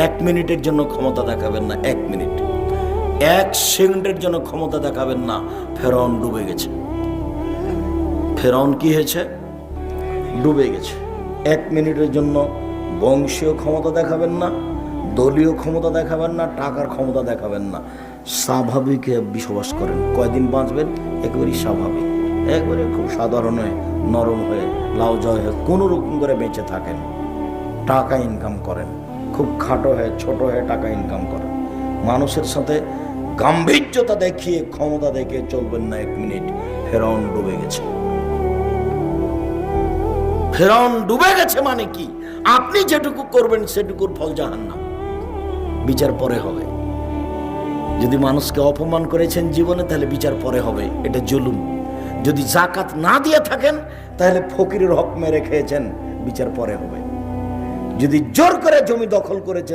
এক মিনিটের জন্য ক্ষমতা দেখাবেন না, 1 মিনিট, 1 সেকেন্ডের জন্য ক্ষমতা দেখাবেন না। ফেরাউন ডুবে গেছে। ফেরাউন কি হয়েছে? ডুবে গেছে। 1 মিনিটের জন্য বংশীয় ক্ষমতা দেখাবেন না, দলীয় ক্ষমতা দেখাবেন না, টাকার ক্ষমতা দেখাবেন না। স্বাভাবিক বসবাস করেন। কয়দিন বাঁচবেন? একেবারেই স্বাভাবিক, একবারে খুব সাধারণ হয়ে, নরম হয়ে, লাউজয় হয়ে কোনো রকম করে বেঁচে থাকেন। টাকা ইনকাম করেন, খুব খাটো হয়ে, ছোট হয়ে টাকা ইনকাম করেন। মানুষের সাথে গাম্ভীর্যতা দেখিয়ে, ক্ষমতা দেখিয়ে চলবেন না 1 মিনিট। ফেরাউন ডুবে গেছে। ফেরাউন ডুবে গেছে মানে কি? আপনি যেটুকু করবেন সেটুকুর ফল জাহান্নাম, বিচার পরে হবে। যদি মানুষকে অপমান করেছেন জীবনে, তাহলে বিচার পরে হবে, এটা জুলুম। যদি যাকাত না দিয়ে থাকেন, তাহলে ফকিরের হক মেরে খেয়েছেন, বিচার পরে হবে। যদি জোর করে জমি দখল করেছেন,